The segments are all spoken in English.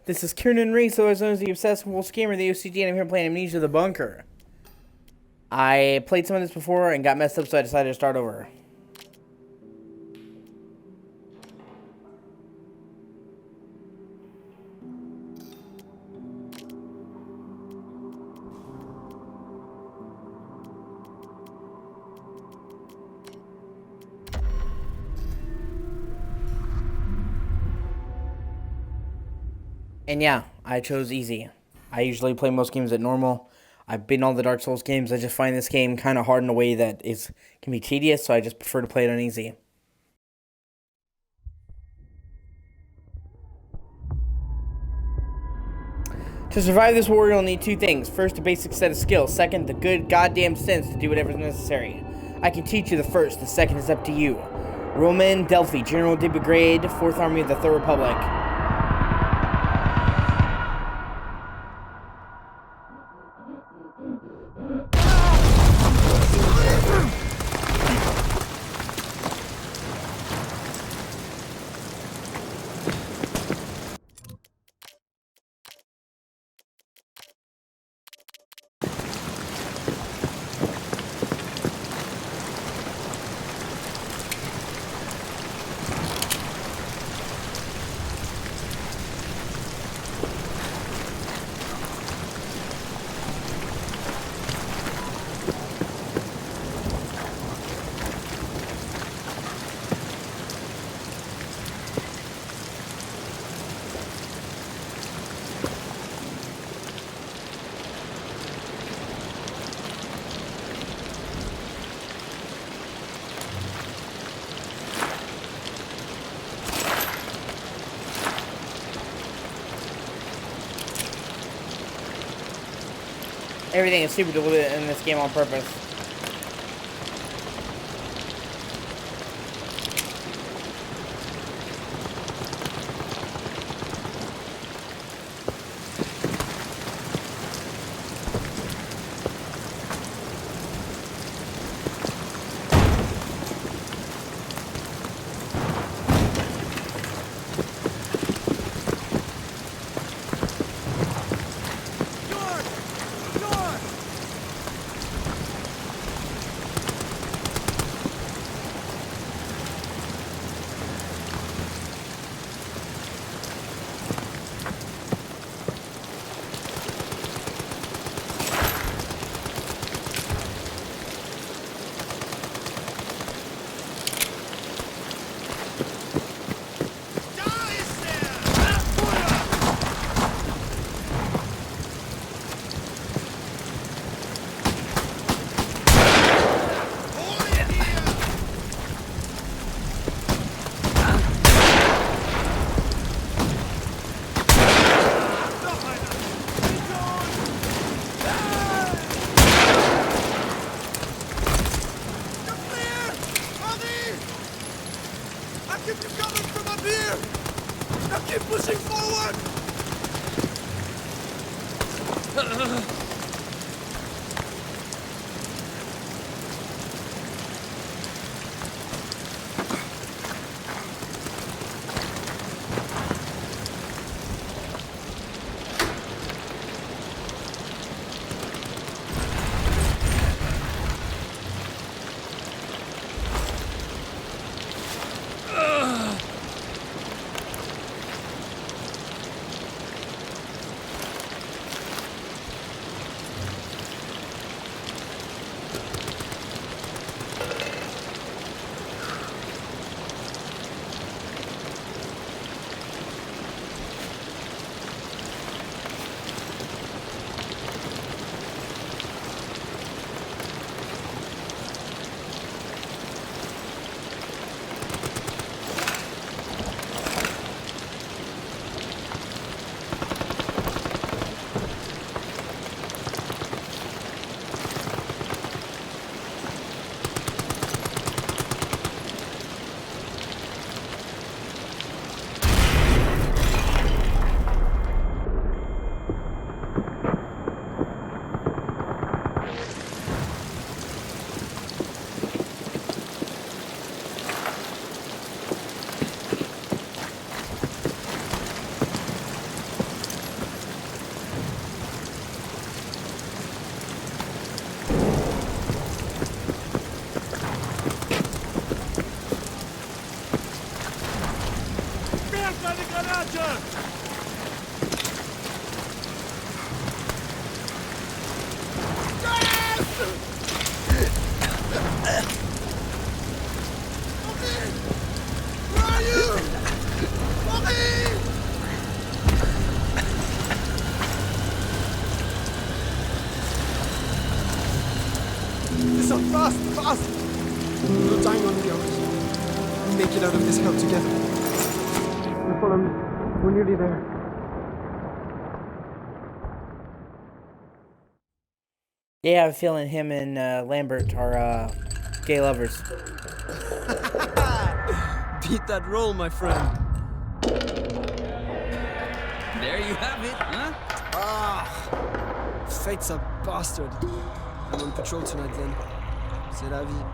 This is Kieran Reese, otherwise known as the Obsessive Wolf Gamer, the OCG, and I'm here playing Amnesia the Bunker. I played some of this before and got messed up, so I decided to start over. And yeah, I chose easy. I usually play most games at normal. I've beaten all the Dark Souls games. I just find this game kind of hard in a way that can be tedious, so I just prefer to play it on easy. To survive this war, you'll need two things. First, a basic set of skills. Second, the good goddamn sense to do whatever's necessary. I can teach you the first. The second is up to you. Roman Delphi, General de Brigade, 4th Army of the Third Republic. Everything is super diluted in this game on purpose. Fast, fast! No time on the others. Make it out of this hell together. You follow me. We're nearly there. Yeah, I have a feeling him and Lambert are gay lovers. Beat that roll, my friend. There you have it, huh? Ah, fate's a bastard. I'm on patrol tonight then. C'est la vie.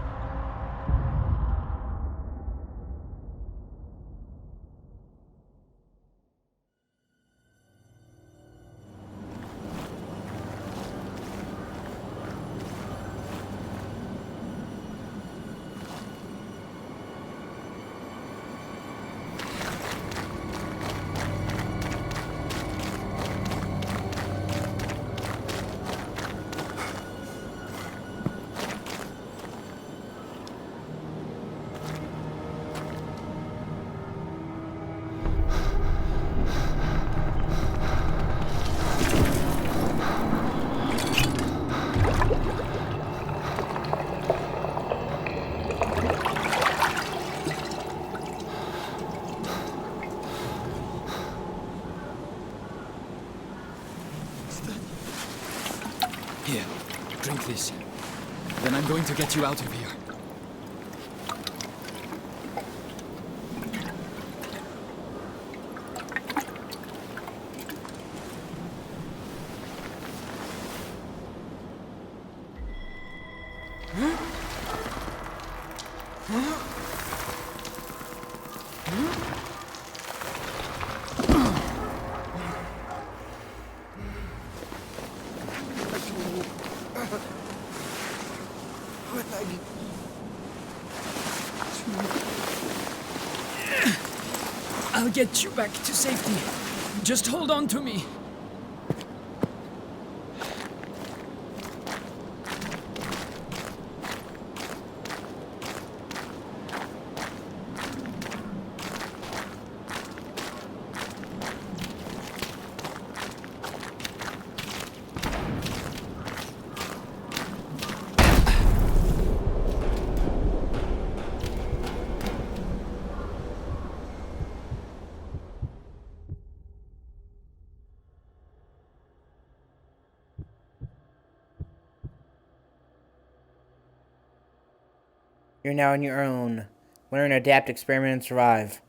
Here, drink this. Then I'm going to get you out of here. I'll get you back to safety. Just hold on to me. You're now on your own. Learn, adapt, experiment, and survive.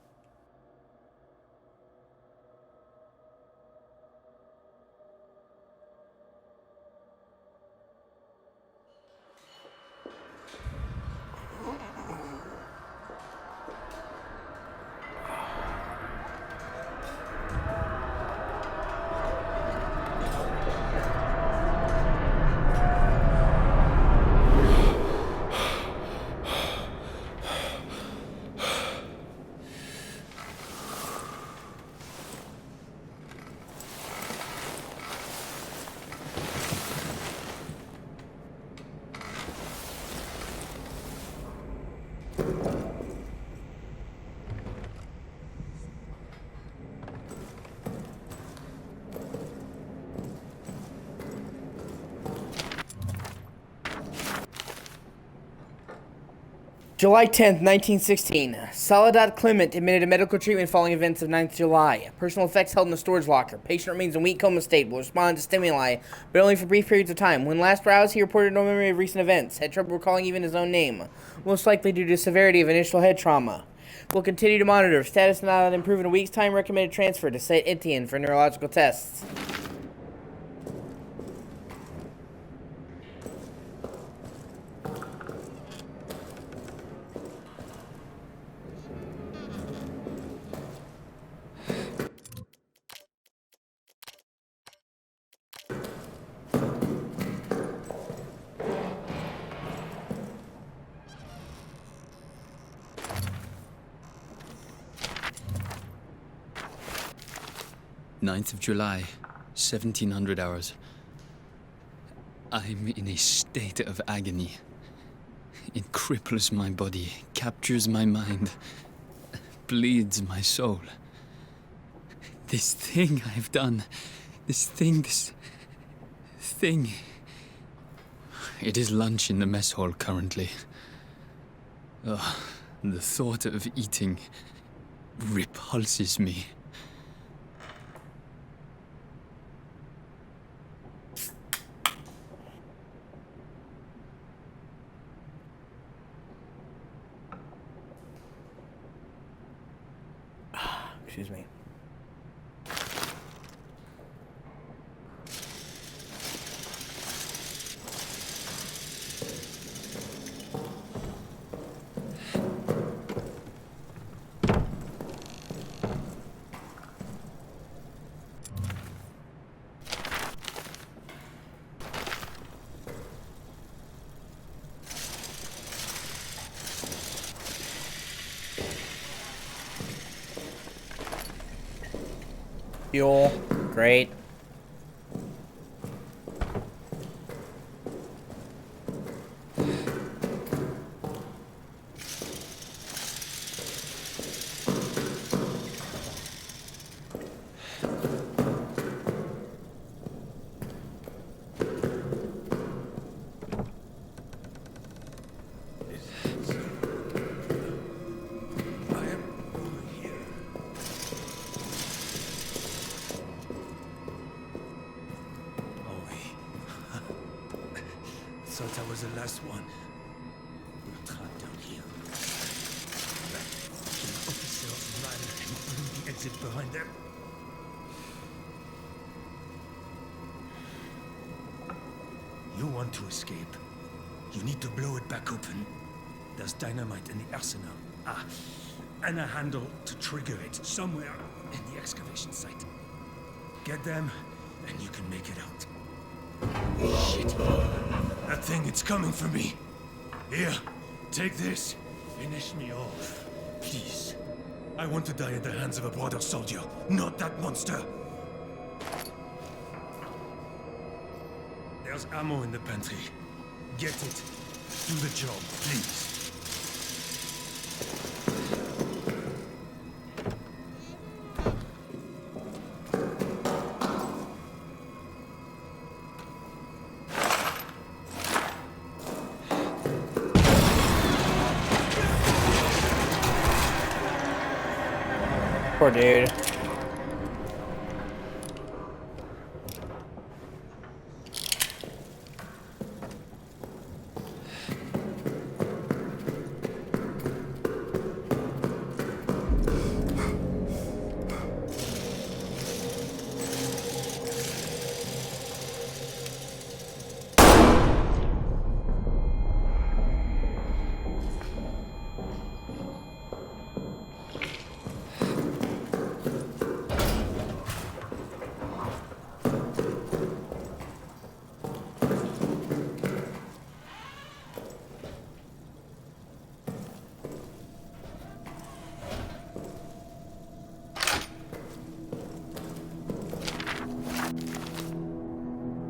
July 10th, 1916. Soledad Clement admitted to medical treatment following events of 9th July. Personal effects held in a storage locker. Patient remains in weak coma state, will respond to stimuli, but only for brief periods of time. When last roused, he reported no memory of recent events. Had trouble recalling even his own name, most likely due to severity of initial head trauma. Will continue to monitor. If status not improve in a week's time, recommended transfer to Saint Etienne for neurological tests. Ninth of July, 1700 hours. I'm in a state of agony. It cripples my body, captures my mind, bleeds my soul. This thing I've done, this thing, It is lunch in the mess hall currently. Ugh, the thought of eating repulses me. Excuse me. Fuel, great. Thought I was the last one. We're trapped down here. That fucking officer ran and blew the exit behind them. You want to escape? You need to blow it back open. There's dynamite in the arsenal. And a handle to trigger it somewhere in the excavation site. Get them, and you can make it out. Shit. That thing, it's coming for me. Here, take this. Finish me off. Please. I want to die at the hands of a brother soldier, not that monster. There's ammo in the pantry. Get it. Do the job, please. Poor dude.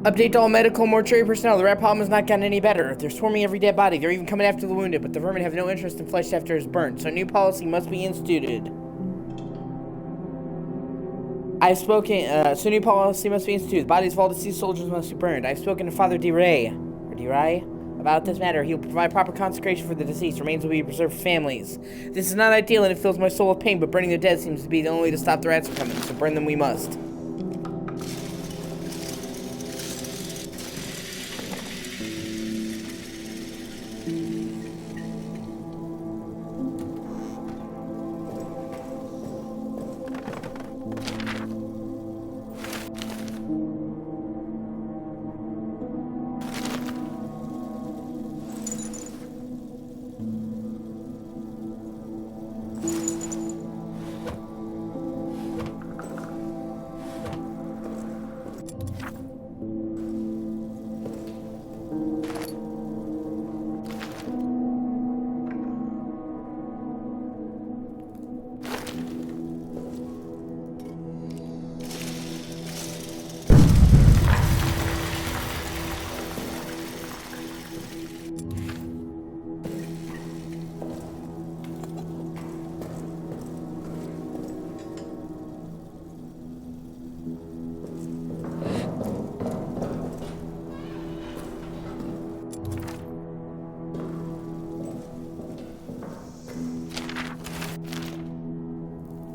Update to all medical and mortuary personnel. The rat problem has not gotten any better. They're swarming every dead body. They're even coming after the wounded, but the vermin have no interest in flesh after it's burnt, so a new policy must be instituted. I've spoken, so a new policy must be instituted. The bodies of all deceased soldiers must be burned. I've spoken to Father DeRay, about this matter. He will provide proper consecration for the deceased. Remains will be preserved for families. This is not ideal and it fills my soul with pain, but burning the dead seems to be the only way to stop the rats from coming, so burn them we must.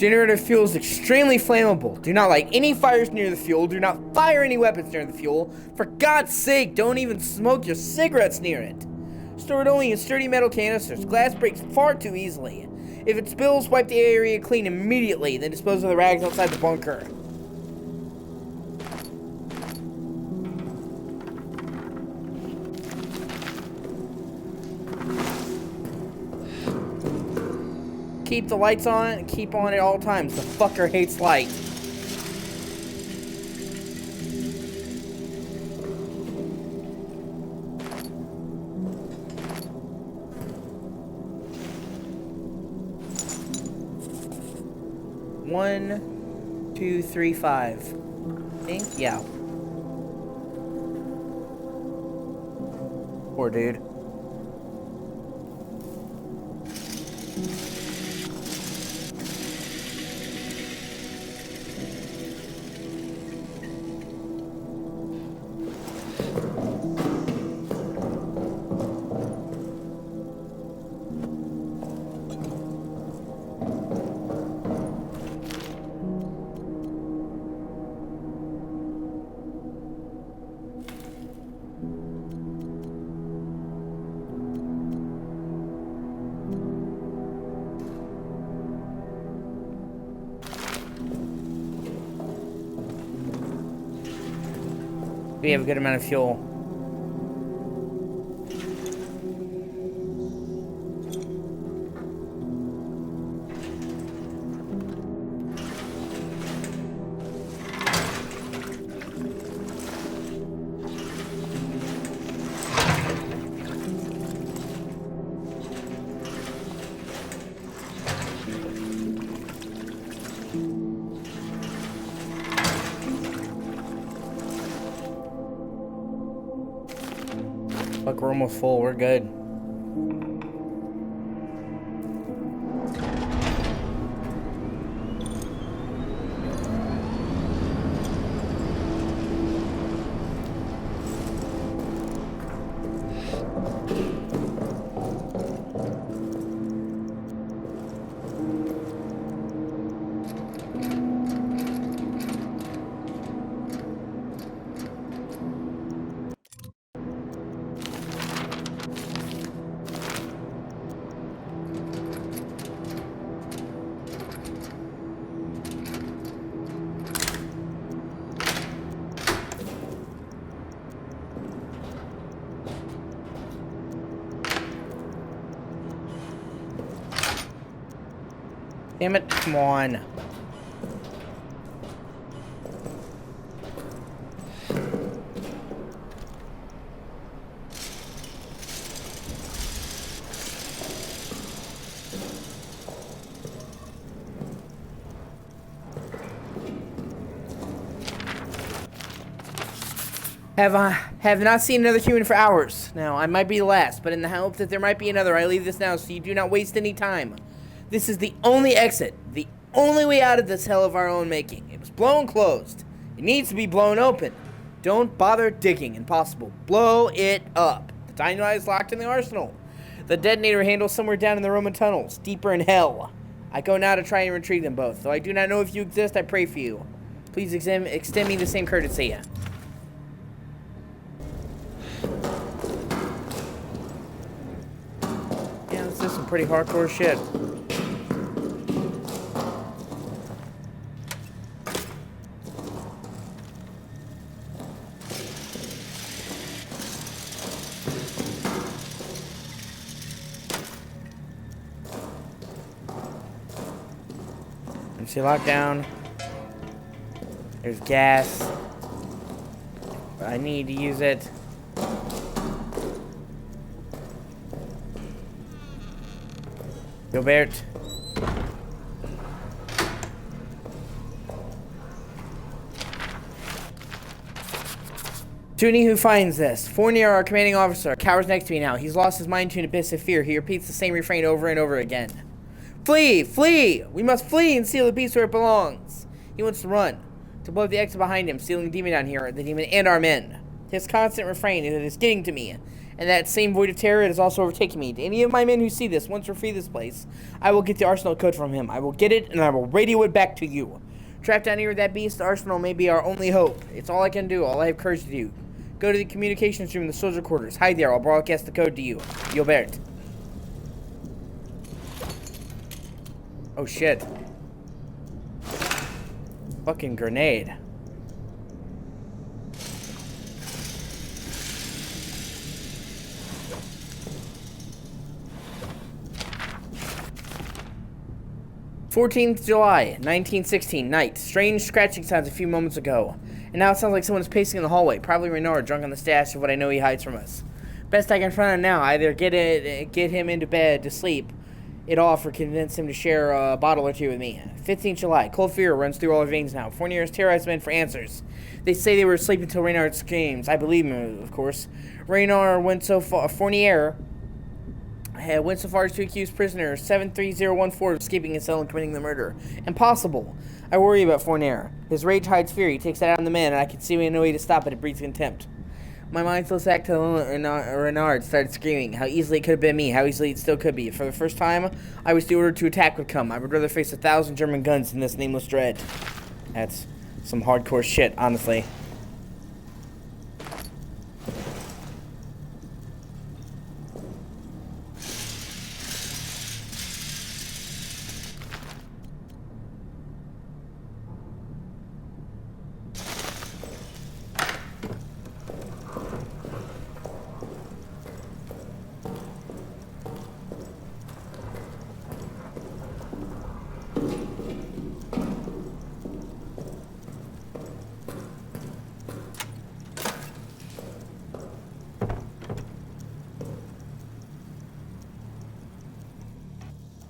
Generator fuel is extremely flammable. Do not light any fires near the fuel. Do not fire any weapons near the fuel. For God's sake, don't even smoke your cigarettes near it. Store it only in sturdy metal canisters. Glass breaks far too easily. If it spills, wipe the area clean immediately, then dispose of the rags outside the bunker. Keep the lights on and keep on at all times. The fucker hates light. One, two, three, five. I think? Yeah. Poor dude. We have a good amount of fuel. Look, we're almost full. We're good. Damn it, come on. Have not seen another human for hours. Now, I might be the last, but in the hope that there might be another, I leave this now so you do not waste any time. This is the only exit, the only way out of this hell of our own making. It was blown closed. It needs to be blown open. Don't bother digging. Impossible. Blow it up. The dynamite is locked in the arsenal. The detonator handle somewhere down in the Roman tunnels, deeper in hell. I go now to try and retrieve them both. Though I do not know if you exist, I pray for you. Please extend me the same courtesy. Yeah, this is some pretty hardcore shit. See, lockdown. There's gas. I need to use it. Gilbert. To any who finds this, Fournier, our commanding officer, cowers next to me now. He's lost his mind to an abyss of fear. He repeats the same refrain over and over again. Flee! Flee! We must flee and seal the beast where it belongs. He wants to run. To blow up the exit behind him, sealing the demon down here, the demon and our men. His constant refrain is that it's getting to me. And that same void of terror has also overtaken me. To any of my men who see this, once we free this place, I will get the arsenal code from him. I will get it, and I will radio it back to you. Trapped down here with that beast, the arsenal may be our only hope. It's all I can do, all I have courage to do. Go to the communications room in the soldier quarters. Hide there, I'll broadcast the code to you. Gilbert. Oh shit. Fucking grenade. "14th July, 1916, night. Strange scratching sounds a few moments ago. And now it sounds like someone's pacing in the hallway. Probably Renard, drunk on the stash of what I know he hides from us. Best I can find out now, either get him into bed to sleep it off or convince him to share a bottle or two with me. 15th July, cold fear runs through all our veins now. Fournier has terrorized men for answers. They say they were asleep until Renard screams. I believe him, of course. Renard went so far, Fournier went so far as to accuse prisoner 73014 of escaping his cell and committing the murder. Impossible. I worry about Fournier. His rage hides fear. He takes that out on the men, and I can see no way to stop it. It breeds contempt. My mindless act to Renard started screaming. How easily it could have been me. How easily it still could be. For the first time, I was the order to attack would come. I would rather face 1,000 German guns than this nameless dread. That's some hardcore shit, honestly.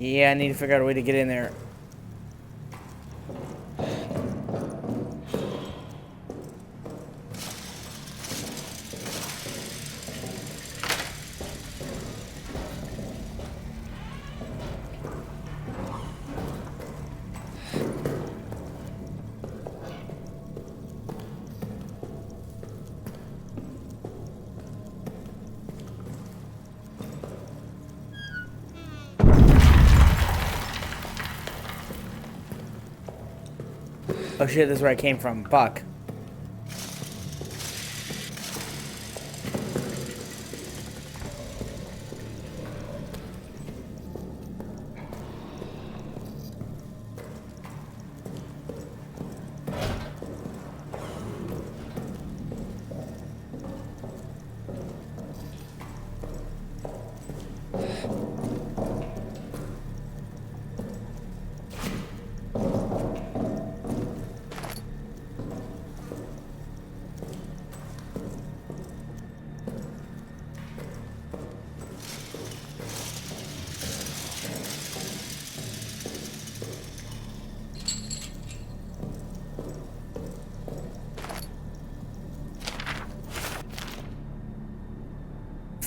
Yeah, I need to figure out a way to get in there. Oh shit, this is where I came from. Fuck.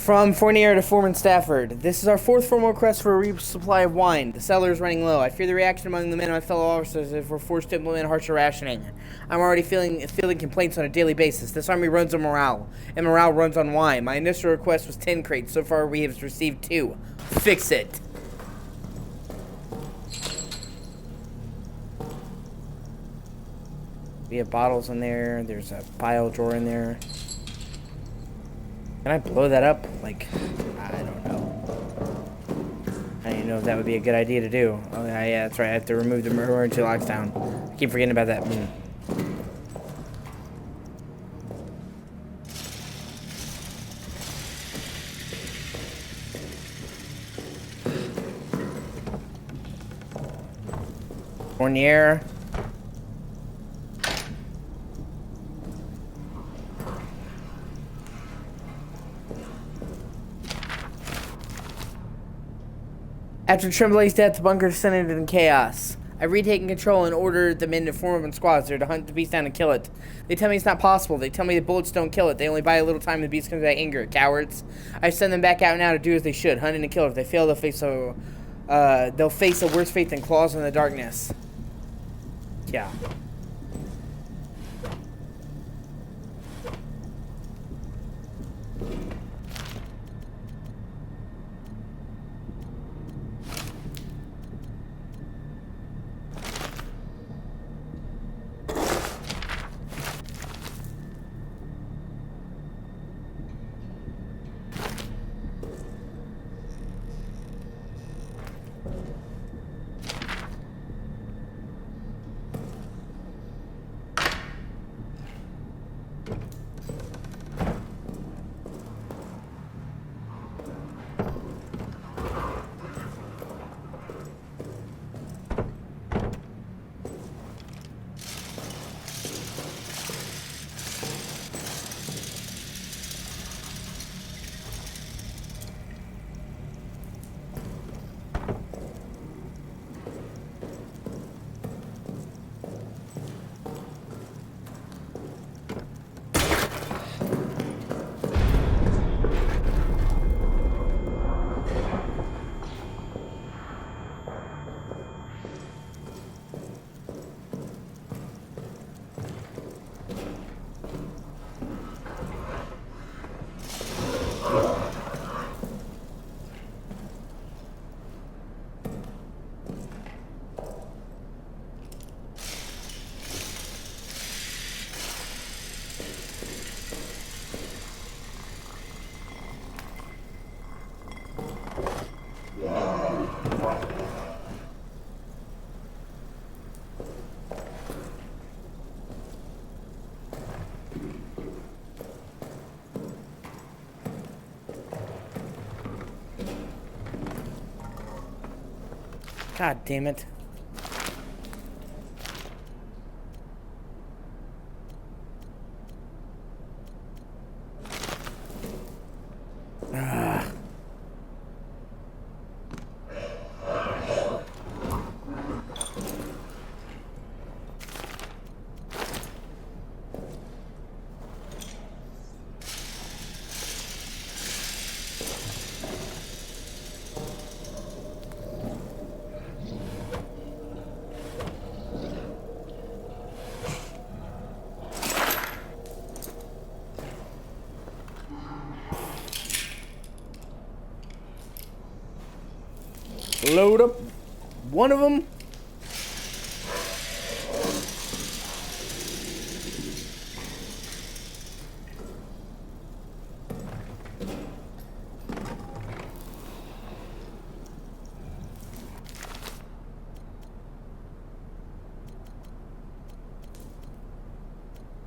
From Fournier to Foreman Stafford. This is our fourth formal request for a resupply of wine. The cellar is running low. I fear the reaction among the men and my fellow officers if we're forced to implement harsher rationing. I'm already fielding complaints on a daily basis. This army runs on morale, and morale runs on wine. My initial request was 10 crates. So far, we have received 2. Fix it. We have bottles in there. There's a file drawer in there. Can I blow that up? Like, I don't know. I don't even know if that would be a good idea to do. Oh, yeah, that's right. I have to remove the emergency lockdown. I keep forgetting about that. Fournier. After Tremblay's death, the bunker descended in chaos. I've retaken control and ordered the men to form up in squads there to hunt the beast down and kill it. They tell me it's not possible. They tell me the bullets don't kill it. They only buy a little time and the beast comes out of anger. Cowards. I send them back out now to do as they should, hunt and kill it. If they fail, they'll face a worse fate than claws in the darkness. Yeah. God damn it. Load up one of them.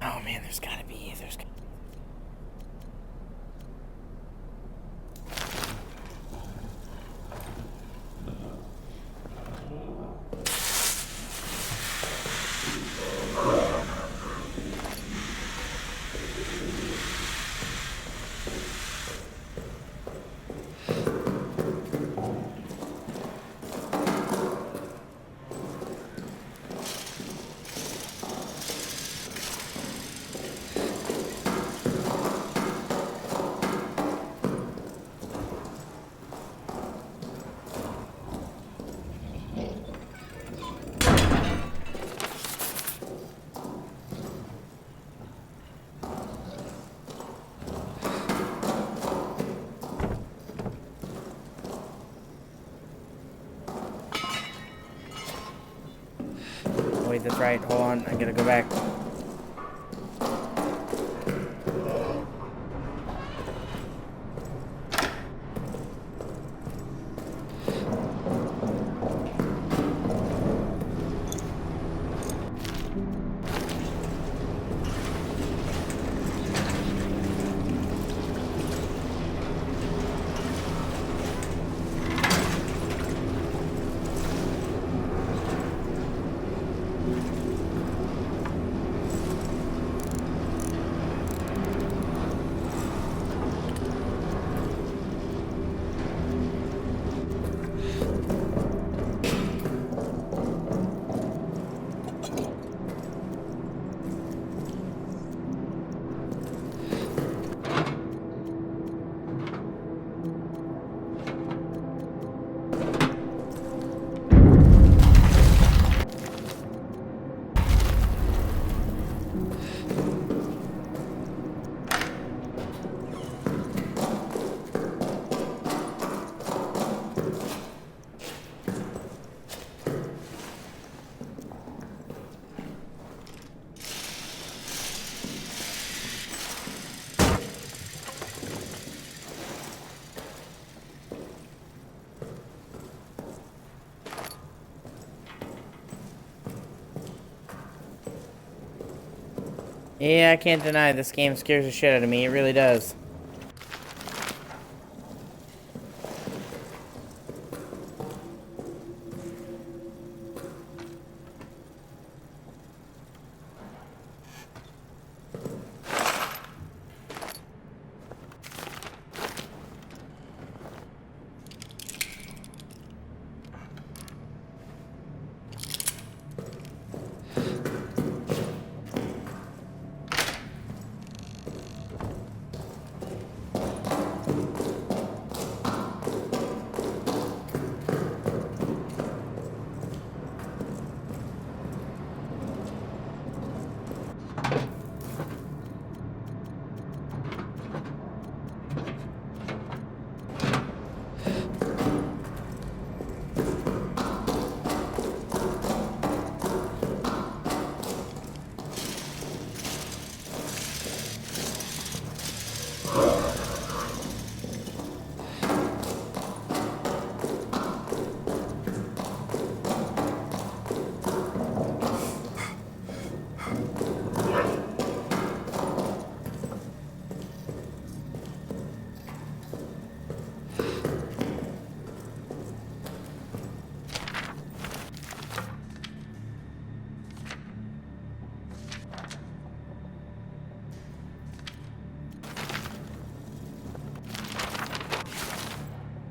Oh man, there's gotta be. Wait, that's right. Hold on. I gotta go back. Yeah, I can't deny this game scares the shit out of me. It really does.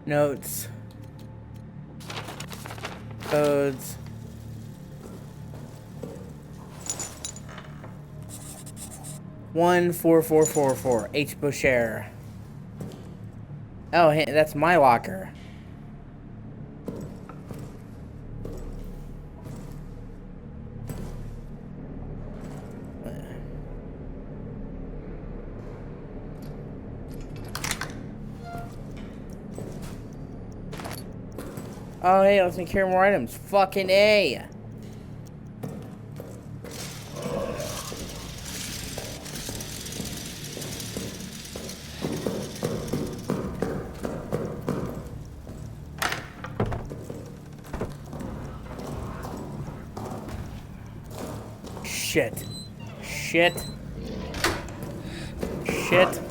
Notes. Codes. One 4444 H. Boucher. Oh, hey, that's my locker. Oh, hey, let me carry more items. Fucking A. Shit. Shit. Shit.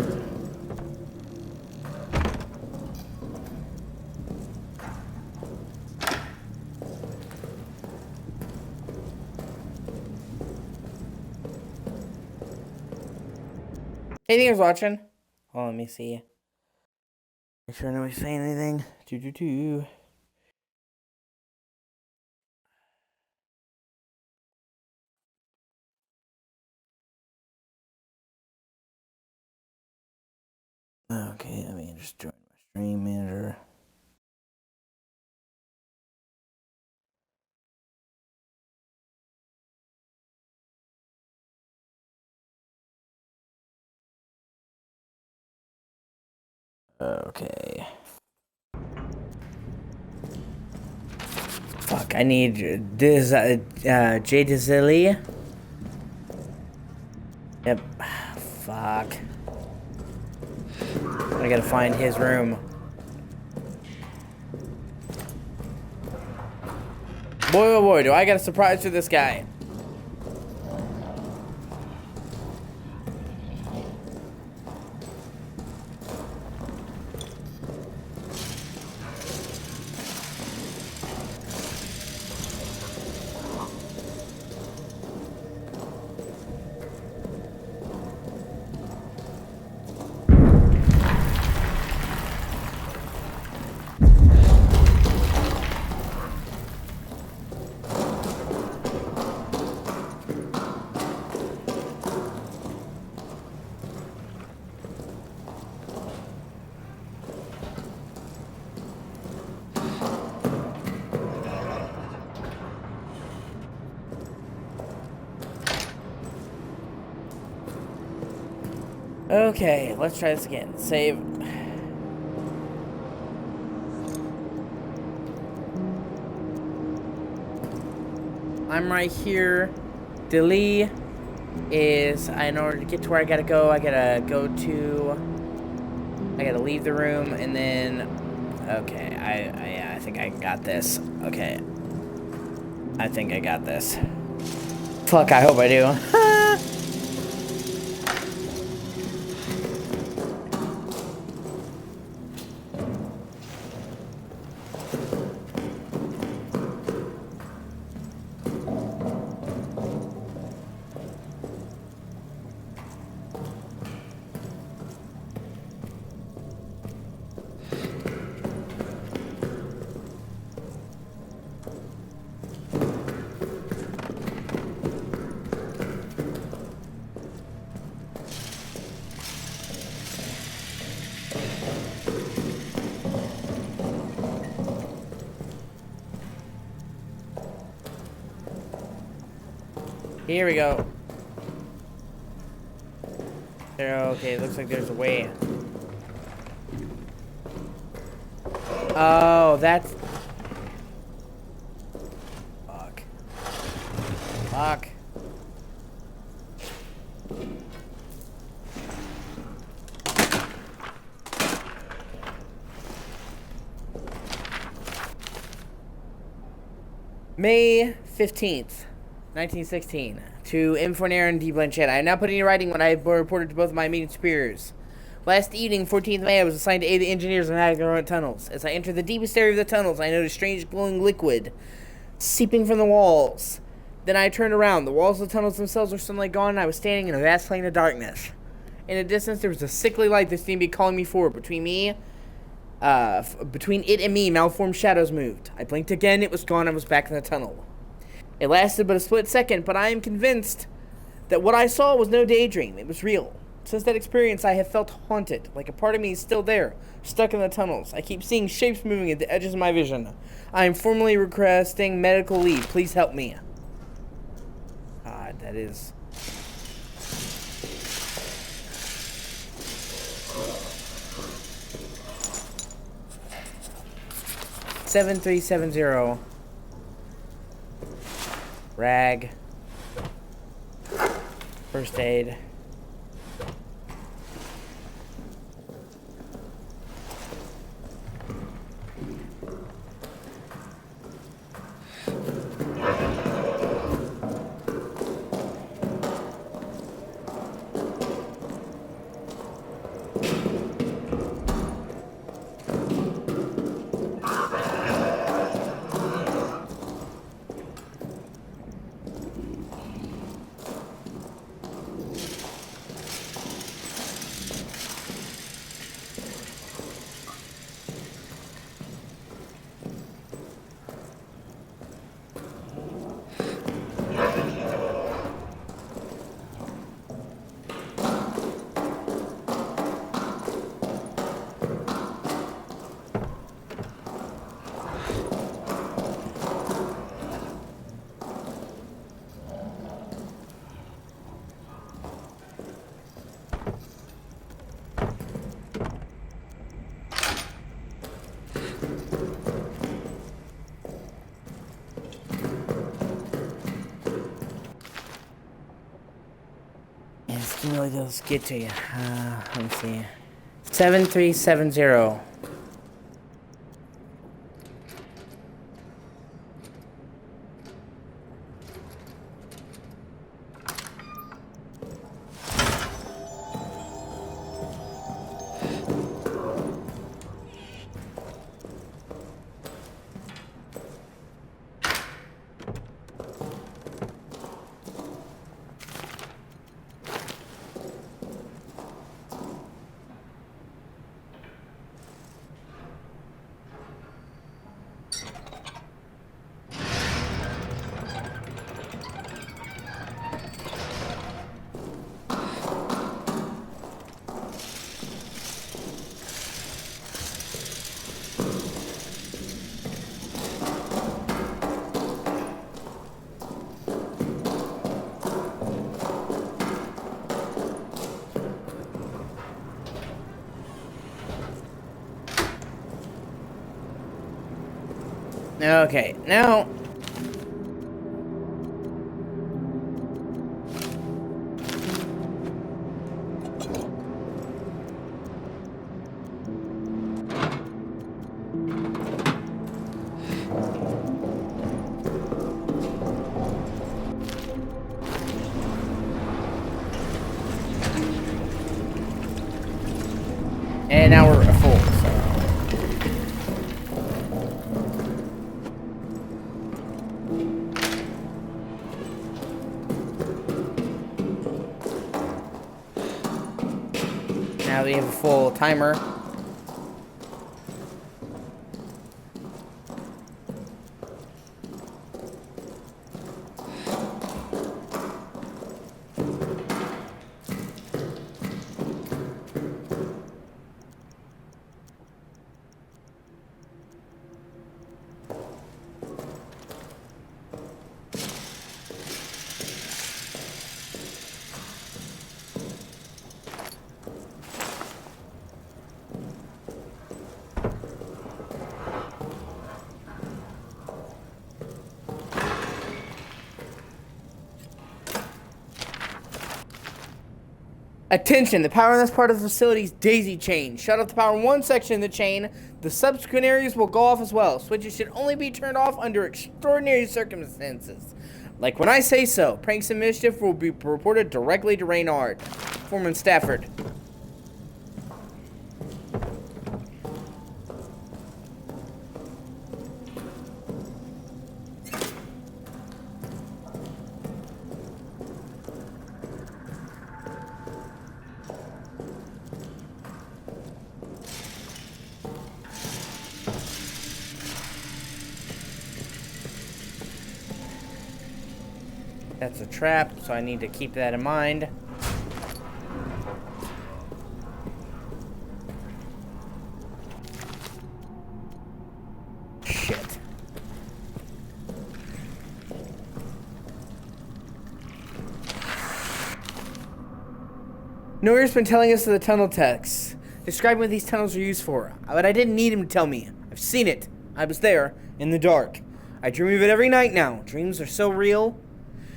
Anything guys watching? Oh, let me see. Make sure nobody's saying anything. Doo. Okay, let me just join my stream manager. Okay. Fuck, I need this, Jay Dizilli. Yep. Fuck. I gotta find his room. Boy, oh boy, do I got a surprise for this guy. Okay, let's try this again. Save. I'm right here. Delete is, in order to get to where I gotta go, I gotta leave the room, and then, okay, I think I got this. Okay. I think I got this. Fuck, I hope I do. Here we go. There, okay, looks like there's a way. Oh, that's... Fuck. Fuck. May 15th. 1916. To M. Fournier and D. Blanchett. I am now putting in writing what I have reported to both of my immediate superiors. Last evening, 14th May, I was assigned to aid the engineers on Haggard tunnels. As I entered the deepest area of the tunnels, I noticed strange glowing liquid seeping from the walls. Then I turned around. The walls of the tunnels themselves were suddenly gone, and I was standing in a vast plain of darkness. In the distance, there was a sickly light that seemed to be calling me forward. Between me Between it and me, malformed shadows moved. I blinked again, it was gone, I was back in the tunnel. It lasted but a split second, but I am convinced that what I saw was no daydream, it was real. Since that experience, I have felt haunted, like a part of me is still there, stuck in the tunnels. I keep seeing shapes moving at the edges of my vision. I am formally requesting medical leave. Please help me. That is... $7370. Rag. First aid. Really does get to you. Let me see. 7370. Okay, now... And now we're full, so... Now we have a full timer. Attention, the power in this part of the facility's daisy chain. Shut off the power in one section of the chain. The subsequent areas will go off as well. Switches should only be turned off under extraordinary circumstances. Like when I say so. Pranks and mischief will be reported directly to Reynard. Foreman Stafford. That's a trap, so I need to keep that in mind. Shit. Noir's been telling us of the tunnel techs, describing what these tunnels are used for, but I didn't need him to tell me. I've seen it. I was there, in the dark. I dream of it every night now. Dreams are so real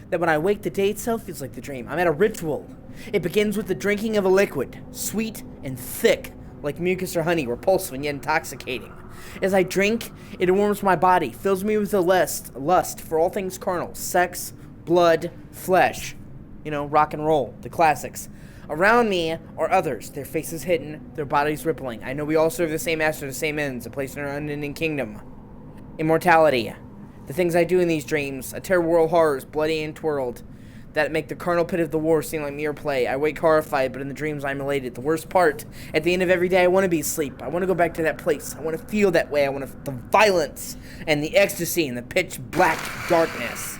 that when I wake, the day itself feels like the dream. I'm at a ritual. It begins with the drinking of a liquid, sweet and thick, like mucus or honey, repulsive and yet intoxicating. As I drink, it warms my body, fills me with a lust for all things carnal, sex, blood, flesh. You know, rock and roll, the classics. Around me are others, their faces hidden, their bodies rippling. I know we all serve the same master, the same ends, a place in our unending kingdom. Immortality. The things I do in these dreams, a terrible world horrors, bloody and twirled, that make the carnal pit of the war seem like mere play. I wake horrified, but in the dreams I'm elated. The worst part, at the end of every day, I want to be asleep. I want to go back to that place. I want to feel that way. I want the violence and the ecstasy and the pitch black darkness.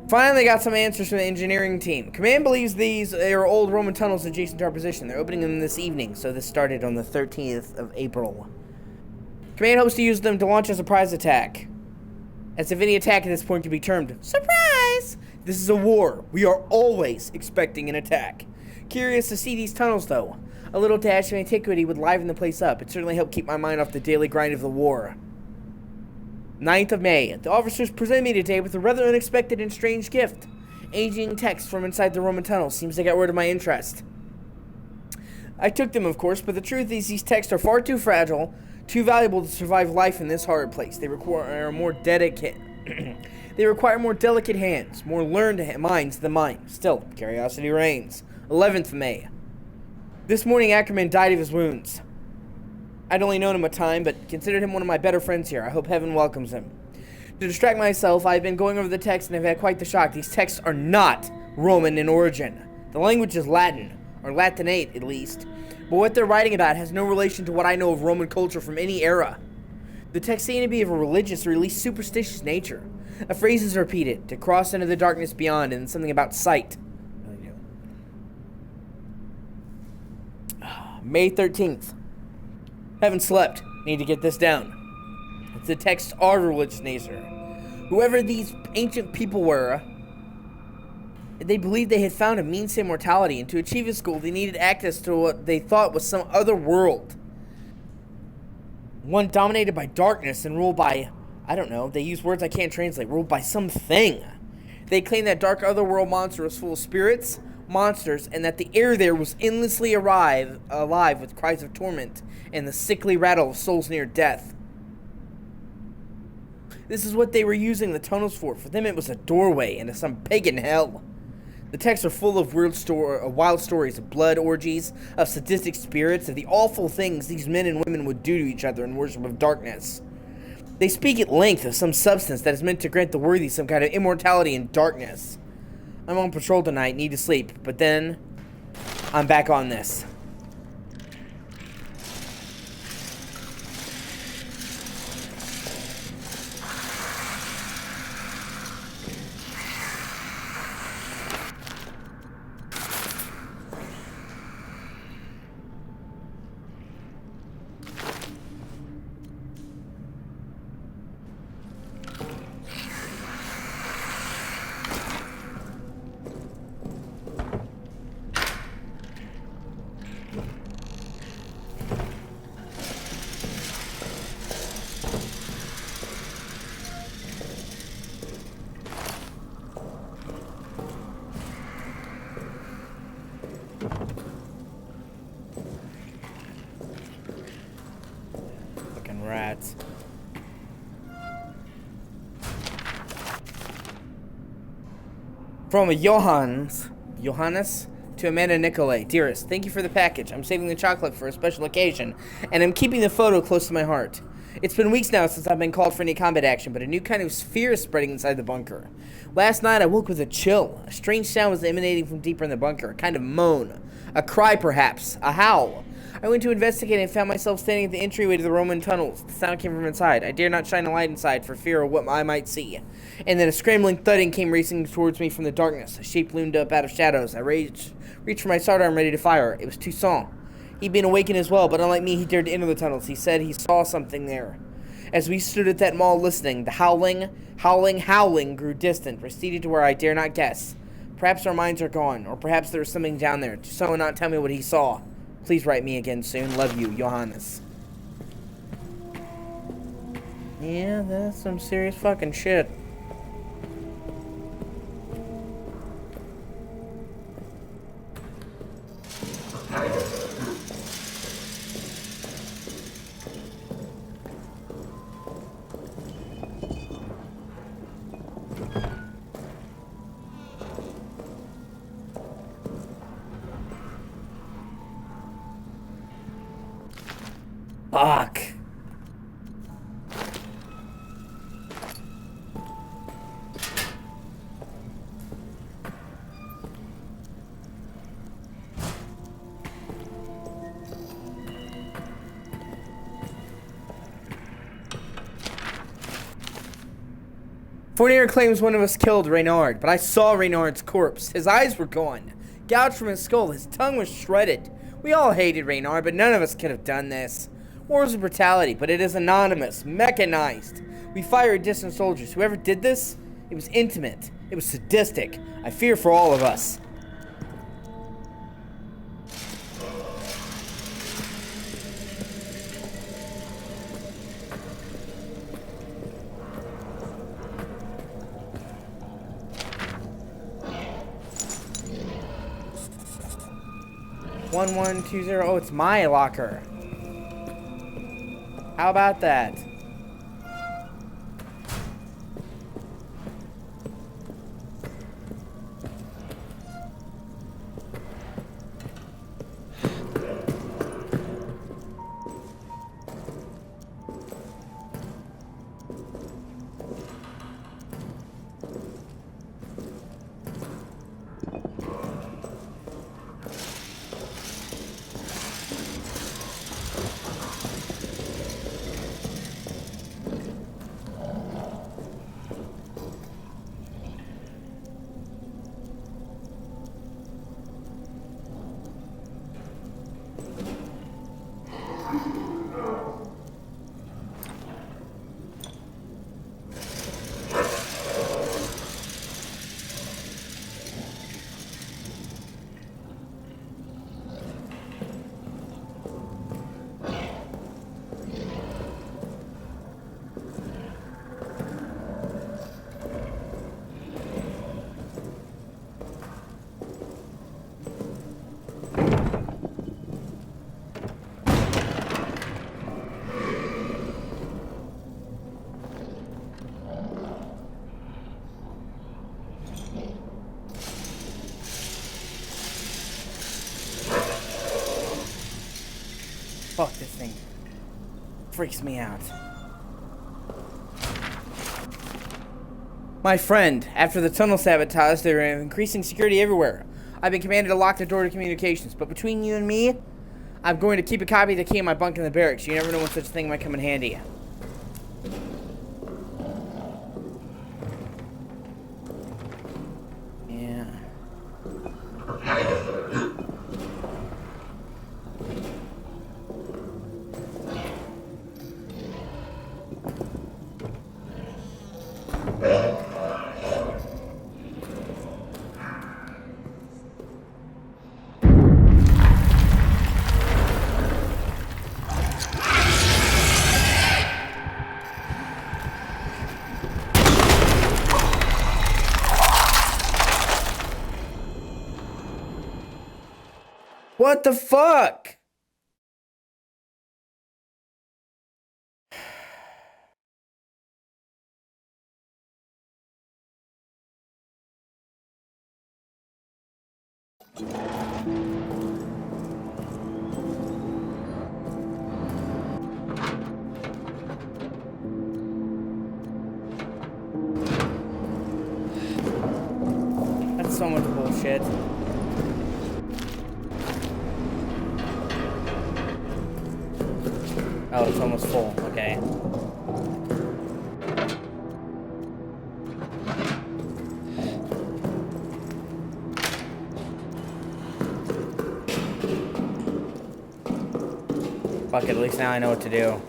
Finally got some answers from the engineering team. Command believes these are old Roman tunnels adjacent to our position. They're opening them this evening, so this started on the 13th of April. Command hopes to use them to launch a surprise attack, as if any attack at this point can be termed surprise. This is a war. We are always expecting an attack. Curious to see these tunnels, though. A little dash of antiquity would liven the place up. It certainly helped keep my mind off the daily grind of the war. 9th of May. The officers presented me today with a rather unexpected and strange gift. Aging text from inside the Roman tunnel seems to get word of my interest. I took them, of course, but the truth is these texts are far too fragile, too valuable to survive life in this hard place. They require more delicate hands, more learned minds than mine. Still, curiosity reigns. 11th of May. This morning Ackerman died of his wounds. I'd only known him a time, but considered him one of my better friends here. I hope heaven welcomes him. To distract myself, I've been going over the text and have had quite the shock. These texts are not Roman in origin. The language is Latin, or Latinate at least, but what they're writing about has no relation to what I know of Roman culture from any era. The texts seem to be of a religious or at least superstitious nature. A phrase is repeated, to cross into the darkness beyond, and something about sight. May 13th. Haven't slept. Need to get this down. The texts are religious nature. Whoever these ancient people were, they believed they had found a means to immortality, and to achieve this goal, they needed access to what they thought was some other world. One dominated by darkness and ruled by, I don't know, they use words I can't translate, ruled by something. They claimed that dark otherworld monster was full of spirits, monsters, and that the air there was endlessly alive with cries of torment and the sickly rattle of souls near death. This is what they were using the tunnels for. For them it was a doorway into some pagan hell. The texts are full of wild stories of blood orgies, of sadistic spirits, of the awful things these men and women would do to each other in worship of darkness. They speak at length of some substance that is meant to grant the worthy some kind of immortality in darkness. I'm on patrol tonight, need to sleep, but then I'm back on this. Fucking rats. From Johannes to Amanda Nicolay. Dearest, thank you for the package. I'm saving the chocolate for a special occasion, and I'm keeping the photo close to my heart. It's been weeks now since I've been called for any combat action, but a new kind of fear is spreading inside the bunker. Last night I woke with a chill. A strange sound was emanating from deeper in the bunker, a kind of moan. A cry perhaps. A howl. I went to investigate and found myself standing at the entryway to the Roman tunnels. The sound came from inside. I dared not shine a light inside for fear of what I might see. And then a scrambling thudding came racing towards me from the darkness. A shape loomed up out of shadows. I reached for my sidearm ready to fire. It was Toussaint. He'd been awakened as well, but unlike me, he dared to enter the tunnels. He said he saw something there. As we stood at that mall listening, the howling grew distant, receded to where I dare not guess. Perhaps our minds are gone, or perhaps there is something down there. Toussaint would not tell me what he saw. Please write me again soon. Love you, Johannes. Yeah, that's some serious fucking shit. Fuck. Fournier claims one of us killed Reynard, but I saw Reynard's corpse. His eyes were gone, gouged from his skull. His tongue was shredded. We all hated Reynard, but none of us could have done this. War is brutality, but it is anonymous, mechanized. We fire at distant soldiers. Whoever did this, it was intimate. It was sadistic. I fear for all of us. "1120, oh, it's my locker. How about that? Fuck, this thing freaks me out. My friend, after the tunnel sabotage, there are increasing security everywhere. I've been commanded to lock the door to communications, but between you and me, I'm going to keep a copy of the key in my bunk in the barracks. You never know when such a thing might come in handy. Yeah. What the fuck? so much bullshit. Oh, it's almost full. Okay. Fuck it, at least now I know what to do.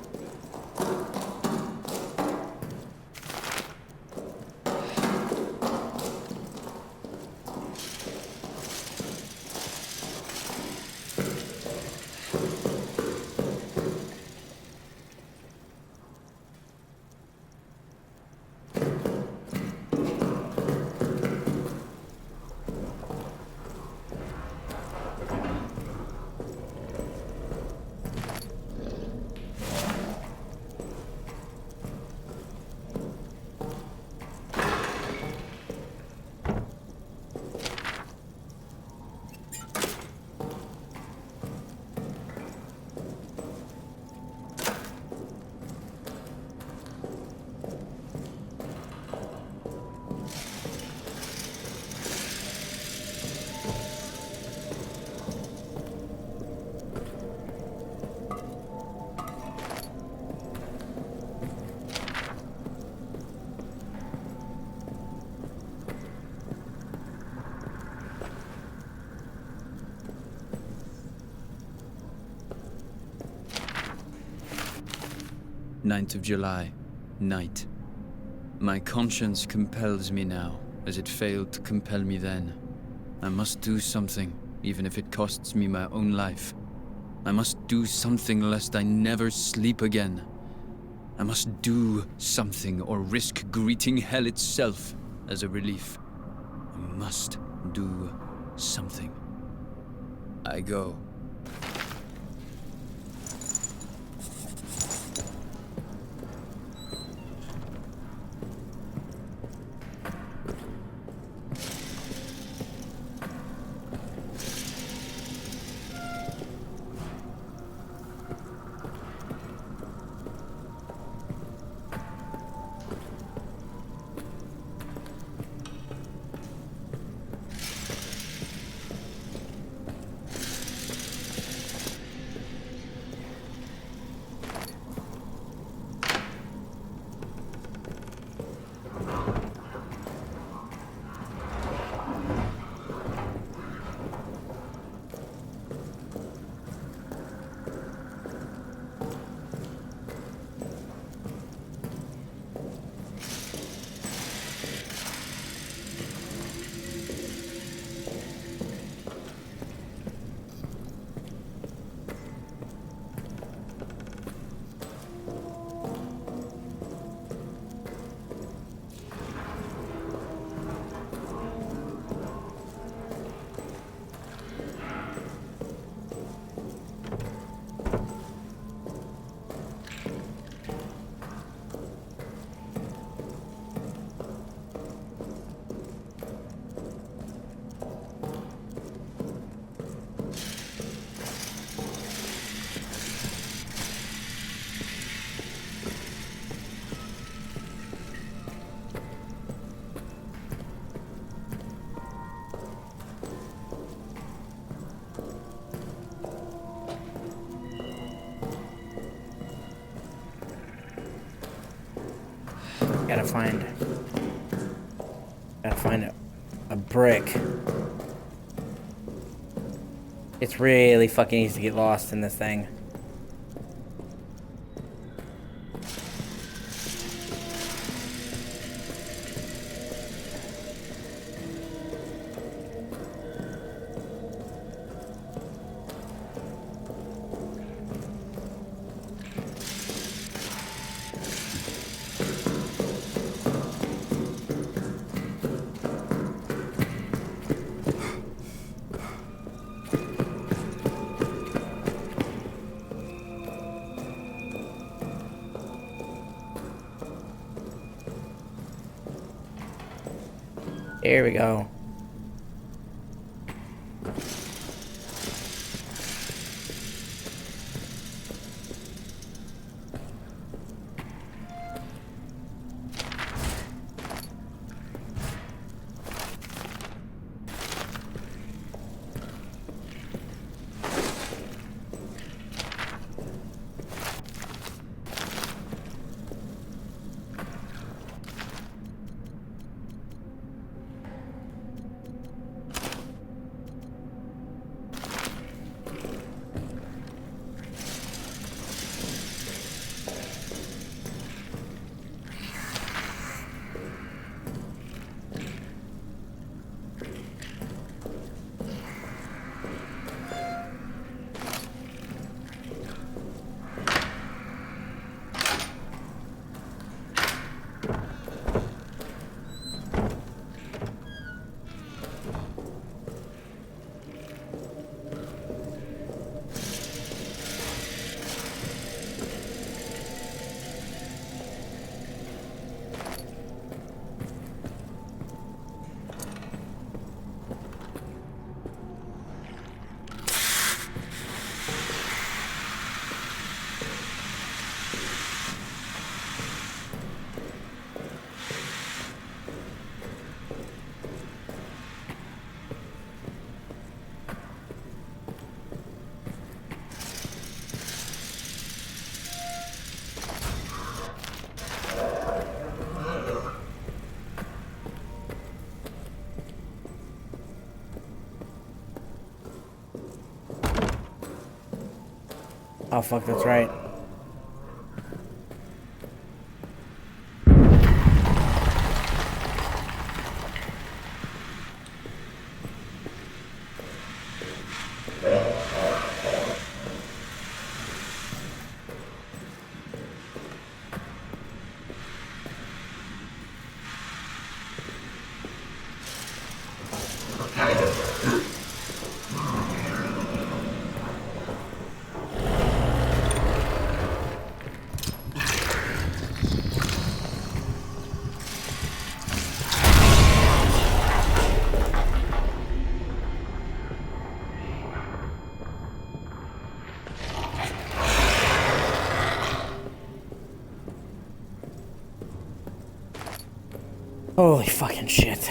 Ninth of July, night. My conscience compels me now, as it failed to compel me then. I must do something, even if it costs me my own life. I must do something lest I never sleep again. I must do something or risk greeting hell itself as a relief. I must do something. I go. Gotta find a brick. It's really fucking easy to get lost in this thing. Here we go. Oh, fuck, that's right. Holy fucking shit.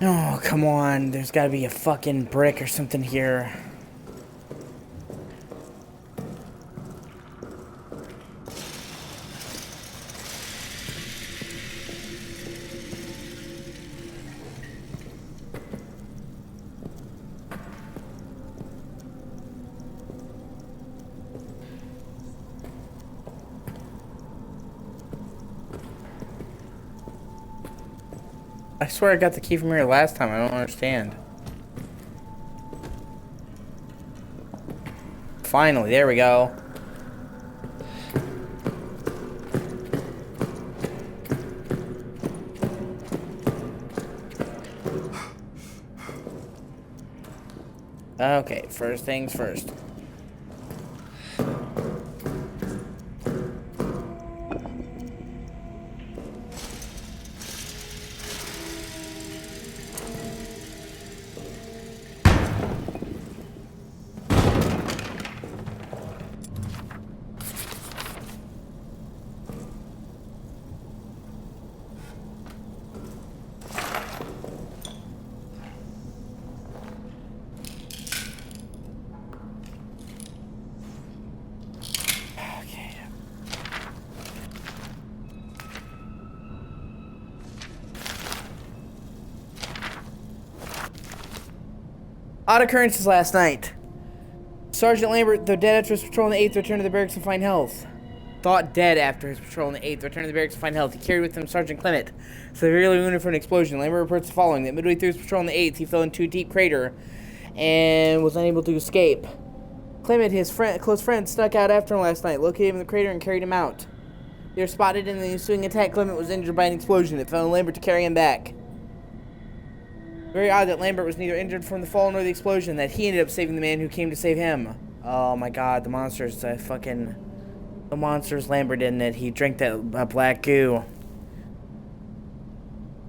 Oh, come on. There's gotta be a fucking brick or something here. I swear I got the key from here last time. I don't understand. Finally, there we go. Okay, first things first. Odd occurrences last night. Sergeant Lambert, though dead after his patrol in the 8th, returned to the barracks to find health. Thought dead after his patrol in the 8th, returned to the barracks to find health. He carried with him Sergeant Clement, severely wounded from an explosion. Lambert reports the following: that midway through his patrol in the 8th, he fell into a deep crater and was unable to escape. Clement, his close friend, snuck out after him last night, located him in the crater, and carried him out. They were spotted in the ensuing attack. Clement was injured by an explosion. It fell on Lambert to carry him back. Very odd that Lambert was neither injured from the fall nor the explosion, that he ended up saving the man who came to save him. Oh my god, the monsters, the monsters Lambert in it. He drank that black goo.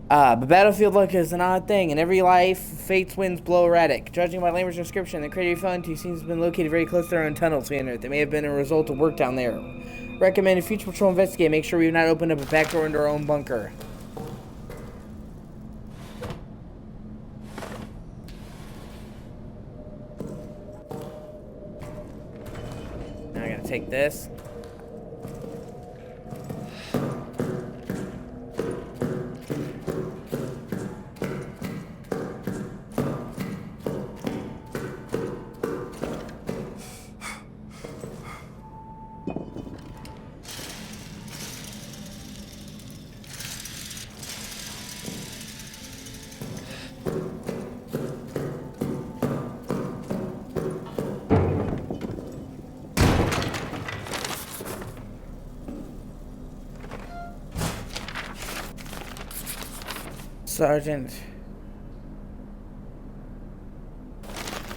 But battlefield luck is an odd thing. In every life, fate's winds blow erratic. Judging by Lambert's description, the crater he fell into seems to have been located very close to their own tunnels we entered. They may have been a result of work down there. Recommend if future patrol investigate, make sure we have not opened up a back door into our own bunker. Now I gotta take this.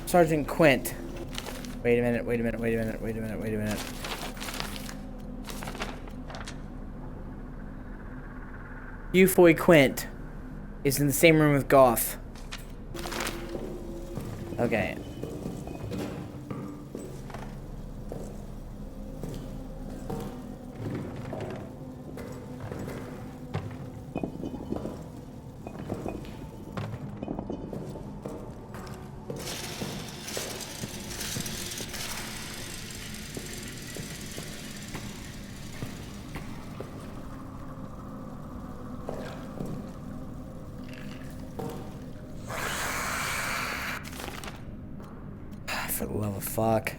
Sergeant Quint. Wait a minute. Eufoy Quint is in the same room with Goff. Okay. For the love of fuck.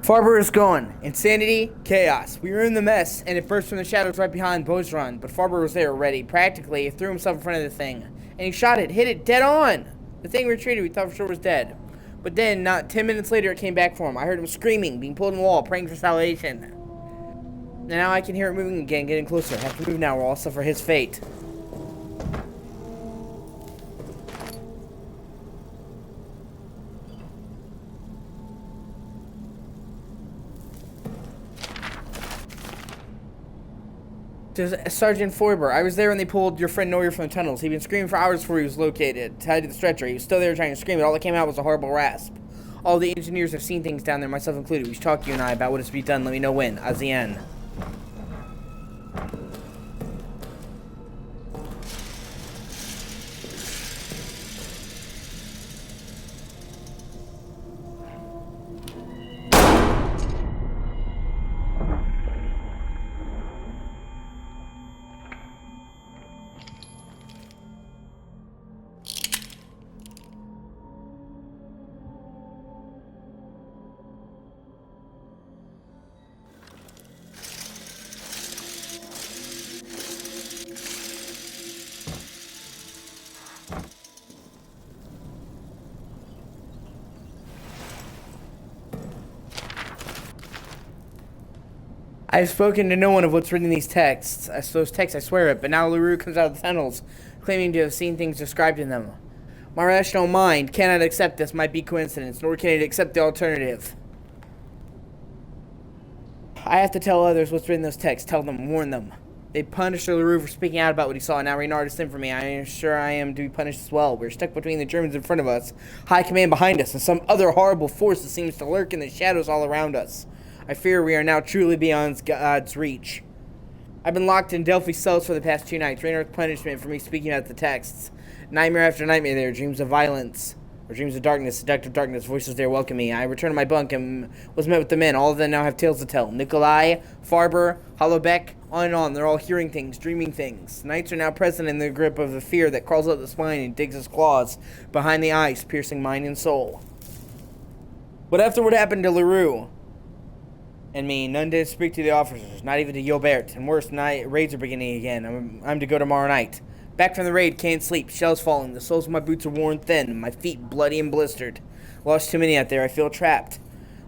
Farber is gone. Insanity, chaos. We were in the mess, and it burst from the shadows right behind Bozrun, but Farber was there already. Practically, he threw himself in front of the thing, and he shot it, hit it dead on. The thing retreated. We thought for sure it was dead. But then, not 10 minutes later, it came back for him. I heard him screaming, being pulled in the wall, praying for salvation. And now I can hear it moving again, getting closer. I have to move now, or I'll suffer his fate. To Sergeant Foiber, I was there when they pulled your friend Neuer from the tunnels. He'd been screaming for hours before he was located, tied to the stretcher. He was still there trying to scream, but all that came out was a horrible rasp. All the engineers have seen things down there, myself included. We should talk to you and I about what is to be done. Let me know when. Azien. I've spoken to no one of what's written in these texts. Those texts, I swear it, but now LaRue comes out of the tunnels, claiming to have seen things described in them. My rational mind cannot accept this might be coincidence, nor can it accept the alternative. I have to tell others what's written in those texts. Tell them, warn them. They punished LaRue for speaking out about what he saw. Now Reynard is sent for me. I am sure I am to be punished as well. We're stuck between the Germans in front of us, High Command behind us, and some other horrible force that seems to lurk in the shadows all around us. I fear we are now truly beyond God's reach. I've been locked in Delphi cells for the past 2 nights. Reynard's punishment for me speaking out the texts. Nightmare after nightmare there, dreams of violence, or dreams of darkness, seductive darkness, voices there welcome me. I returned to my bunk and was met with the men. All of them now have tales to tell. Nikolai, Farber, Hollowbeck, on and on. They're all hearing things, dreaming things. Knights are now present in the grip of the fear that crawls up the spine and digs its claws behind the eyes, piercing mind and soul. But after what happened to LaRue and me, none did speak to the officers, not even to Gilbert. And worse, raids are beginning again. I'm to go tomorrow night. Back from the raid, can't sleep, shells falling, the soles of my boots are worn thin, my feet bloody and blistered. Lost too many out there, I feel trapped.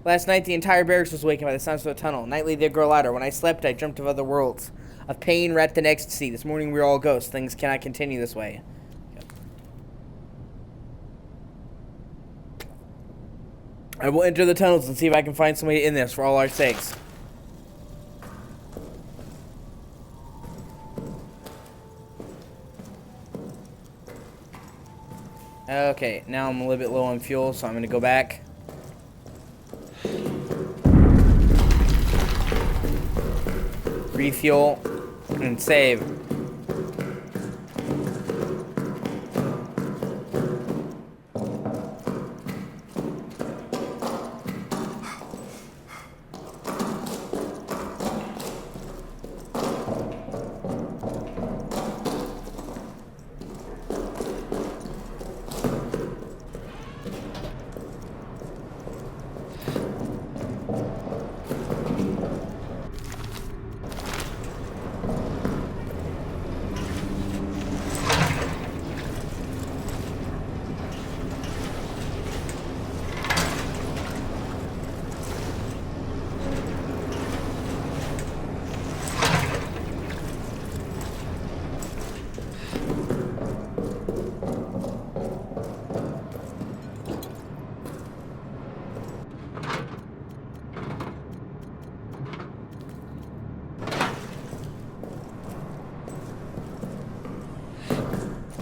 Last night, the entire barracks was wakened by the sounds of the tunnel. Nightly, they grow louder. When I slept, I dreamt of other worlds. Of pain wrapped in ecstasy. This morning, we were all ghosts. Things cannot continue this way. I will enter the tunnels and see if I can find somebody in this for all our sakes. Okay, now I'm a little bit low on fuel, so I'm going to go back. Refuel and save.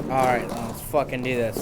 Alright, let's fucking do this.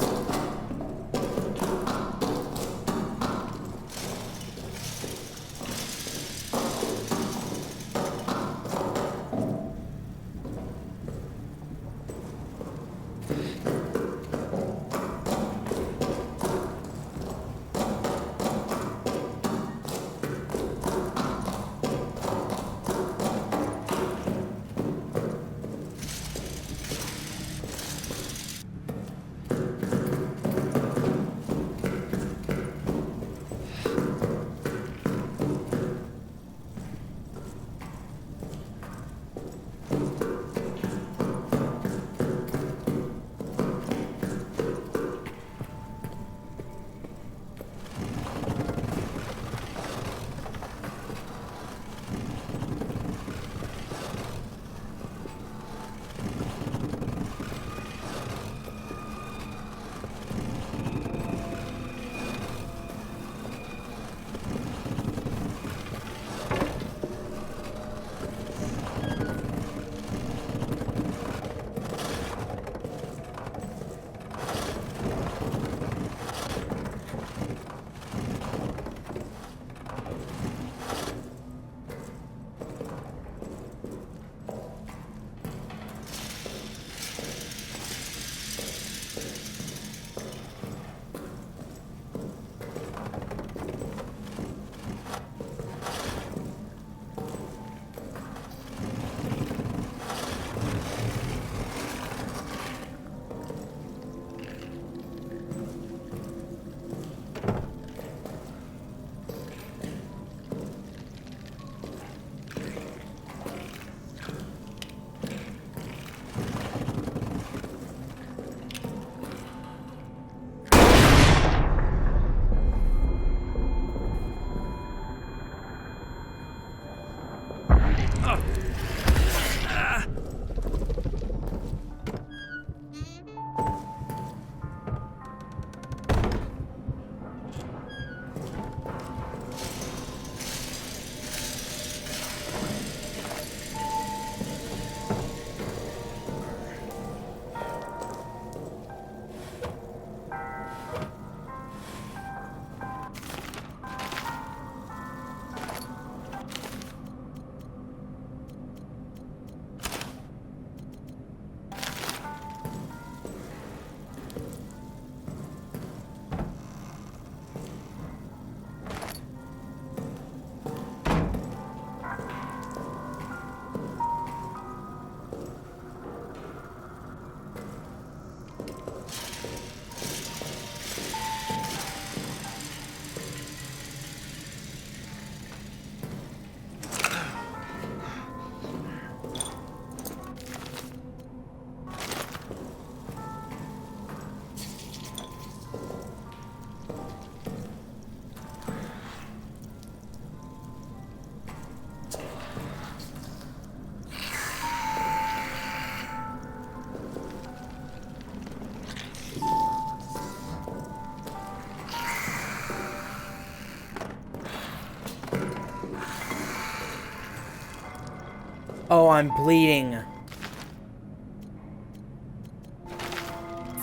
Oh, I'm bleeding.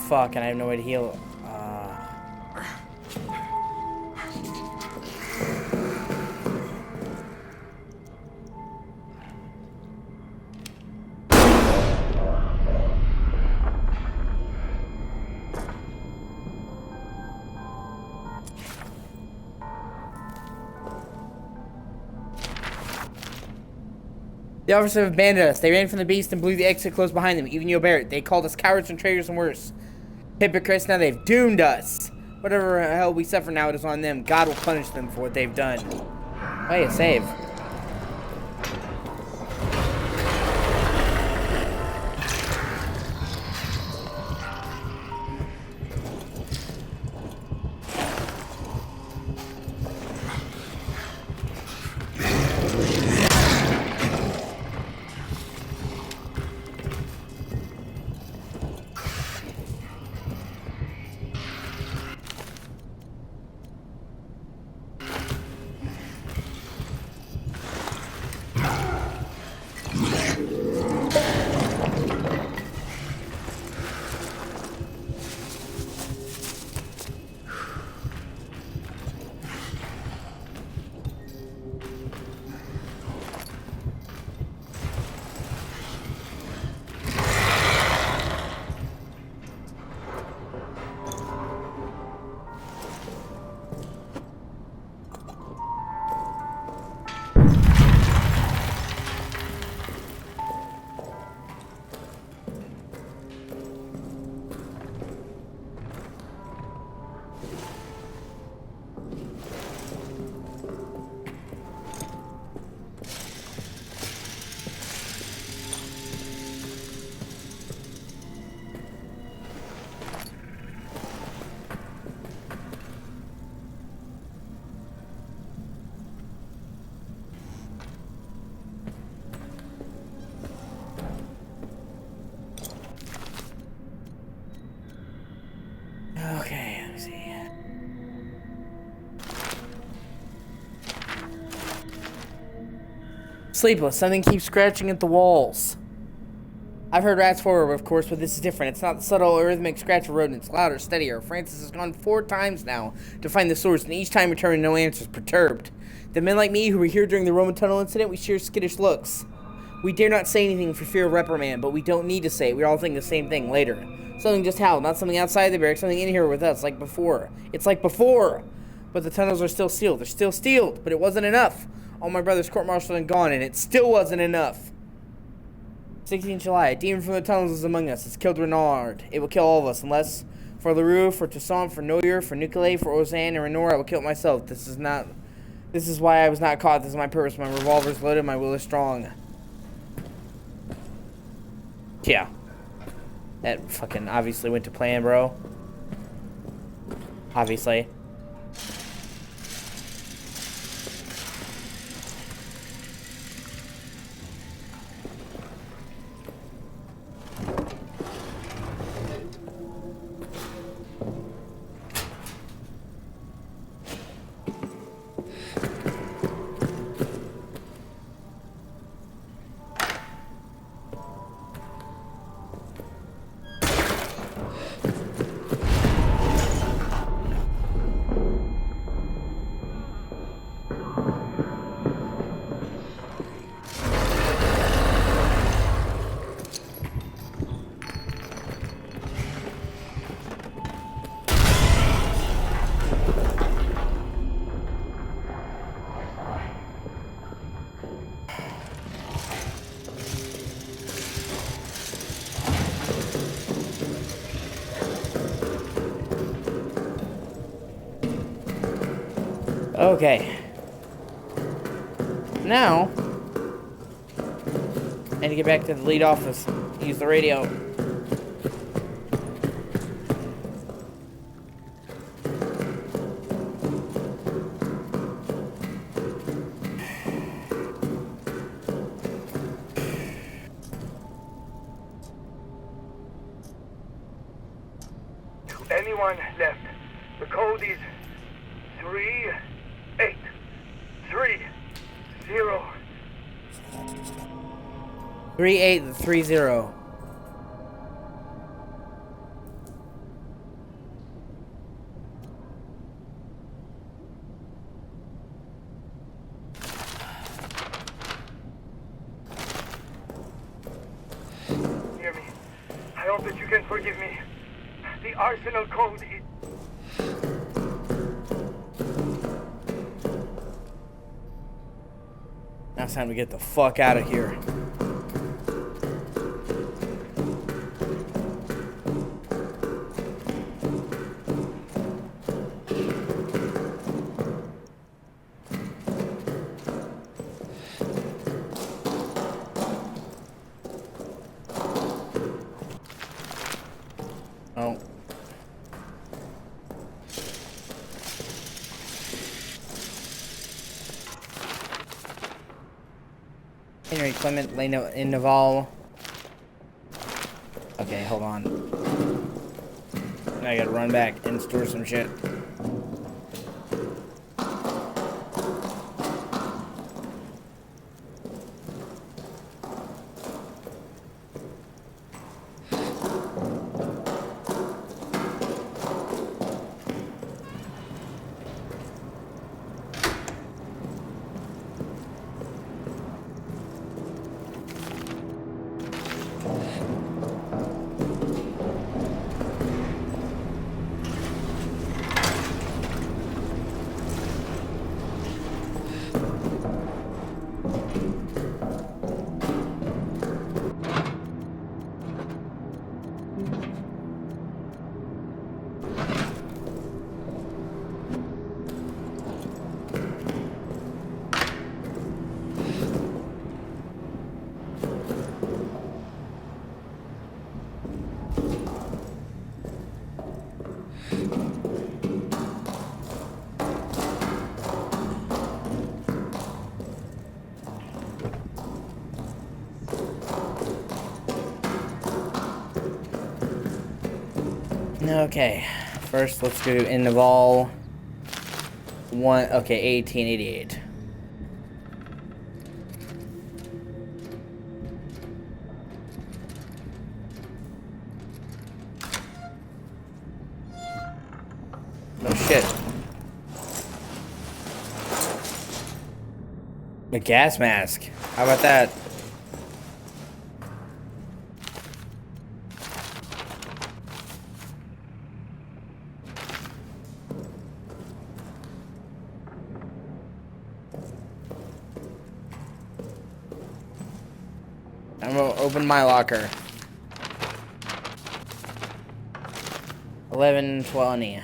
Fuck, and I have no way to heal. The officers have abandoned us. They ran from the beast and blew the exit closed behind them. Even you, Barrett. They called us cowards and traitors and worse. Hypocrites, now they've doomed us. Whatever hell we suffer now, it is on them. God will punish them for what they've done. Hey, a save. Okay, let me see. Sleepless. Something keeps scratching at the walls. I've heard rats before, of course, but this is different. It's not the subtle rhythmic scratch of rodents. Louder, steadier. Francis has gone 4 times now to find the source, and each time returning no answers. Perturbed. The men like me who were here during the Roman tunnel incident, we share skittish looks. We dare not say anything for fear of reprimand, but we don't need to say it. We all think the same thing later. Something just howled, not something outside the barracks, something in here with us, like before. It's like before! But the tunnels are still sealed. They're still sealed, but it wasn't enough. All my brother's court-martialed and gone, and it still wasn't enough. 16th July, a demon from the tunnels is among us. It's killed Renard. It will kill all of us, unless for Leroux, for Toussaint, for Neuer, for Nicolet, for Ozanne, and Renard, I will kill it myself. This is why I was not caught. This is my purpose. My revolver is loaded. My will is strong. Yeah. That fucking obviously went to plan, bro. Obviously. Okay. Now, I need to get back to the lead office. Use the radio. To anyone left, the code is 3830. 3830. Hear me. I hope that you can forgive me. The Arsenal code is... Now it's time to get the fuck out of here. Oh. Henry Clement, Leno in Naval. Okay, hold on. I gotta run back and store some shit. Okay, first let's do in Naval 1888. Oh shit. A gas mask. How about that? I'm gonna open my locker. 1120.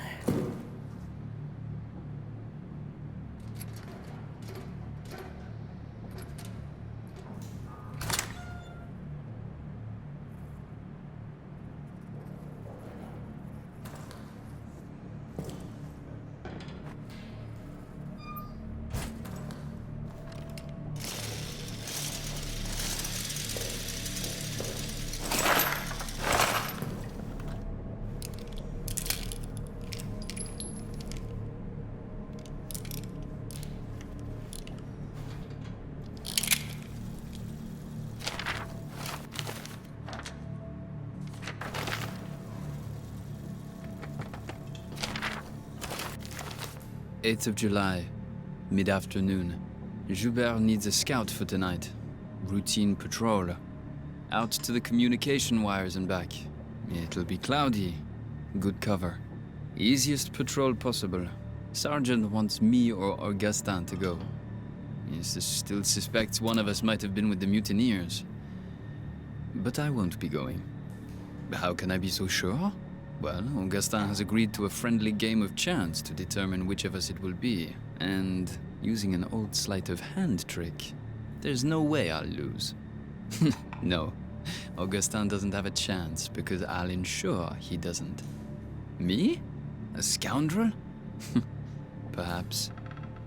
"8th of July, mid-afternoon. Joubert needs a scout for tonight. Routine patrol. Out to the communication wires and back. It'll be cloudy. Good cover. Easiest patrol possible. Sergeant wants me or Augustin to go. He still suspects one of us might have been with the mutineers. But I won't be going. How can I be so sure? Well, Augustin has agreed to a friendly game of chance to determine which of us it will be. And using an old sleight of hand trick, there's no way I'll lose. No, Augustin doesn't have a chance because I'll ensure he doesn't. Me? A scoundrel? Perhaps.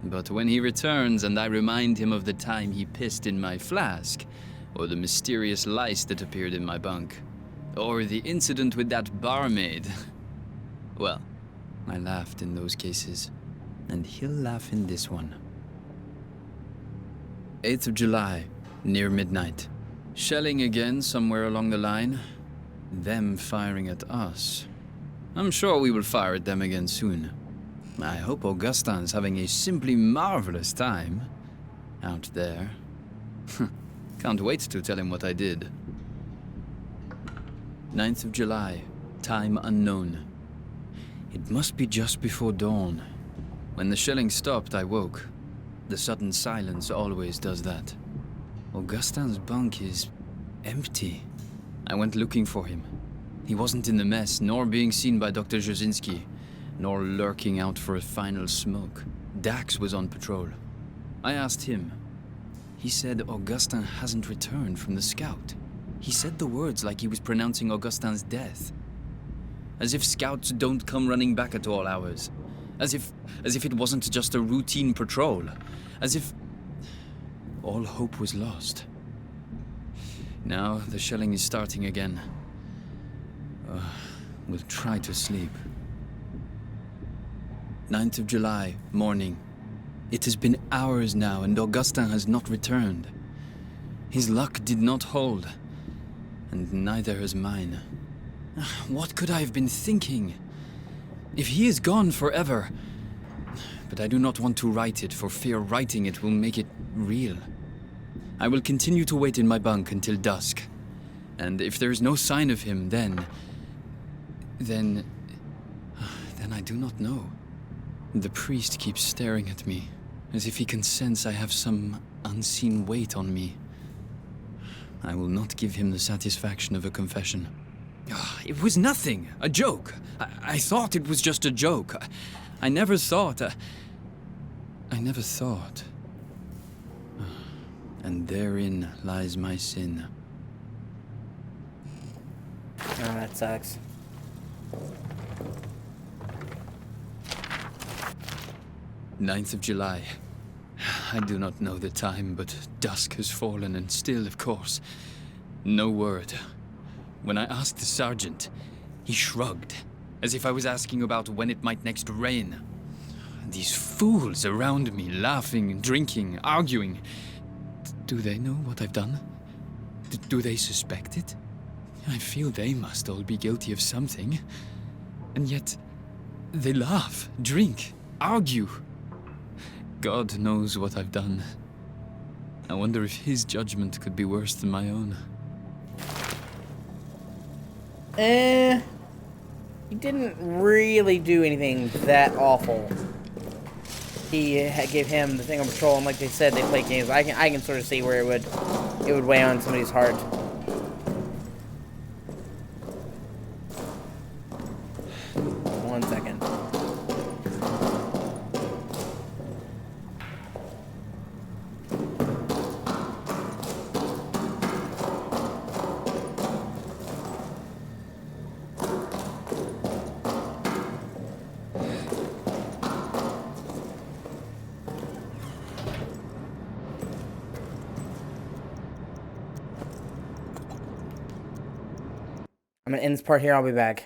But when he returns and I remind him of the time he pissed in my flask, or the mysterious lice that appeared in my bunk, or the incident with that barmaid, well, I laughed in those cases, and he'll laugh in this one. 8th of July, near midnight. Shelling again somewhere along the line. Them firing at us. I'm sure we will fire at them again soon. I hope Augustin's having a simply marvelous time out there. Can't wait to tell him what I did. 9th of July, time unknown. It must be just before dawn. When the shelling stopped, I woke. The sudden silence always does that. Augustin's bunk is empty. I went looking for him. He wasn't in the mess, nor being seen by Dr. Jasinski, nor lurking out for a final smoke. Dax was on patrol. I asked him. He said Augustin hasn't returned from the scout. He said the words like he was pronouncing Augustin's death. As if scouts don't come running back at all hours. As if it wasn't just a routine patrol. As if all hope was lost. Now the shelling is starting again. We'll try to sleep. 9th of July, morning. It has been hours now and Augustin has not returned. His luck did not hold. And neither has mine. What could I have been thinking? If he is gone forever... But I do not want to write it, for fear writing it will make it real. I will continue to wait in my bunk until dusk. And if there is no sign of him, then I do not know. The priest keeps staring at me, as if he can sense I have some unseen weight on me. I will not give him the satisfaction of a confession. It was nothing, a joke. I thought it was just a joke. I never thought. And therein lies my sin. Oh, that sucks. Ninth of July. I do not know the time, but dusk has fallen, and still, of course, no word. When I asked the sergeant, he shrugged, as if I was asking about when it might next rain. These fools around me, laughing, drinking, arguing. Do they know what I've done? Do they suspect it? I feel they must all be guilty of something. And yet, they laugh, drink, argue. God knows what I've done. I wonder if his judgment could be worse than my own. He didn't really do anything that awful. He gave him the thing on patrol, and like they said, they play games. I can sort of see where it would weigh on somebody's heart. One second. I'm gonna end this part here. I'll be back.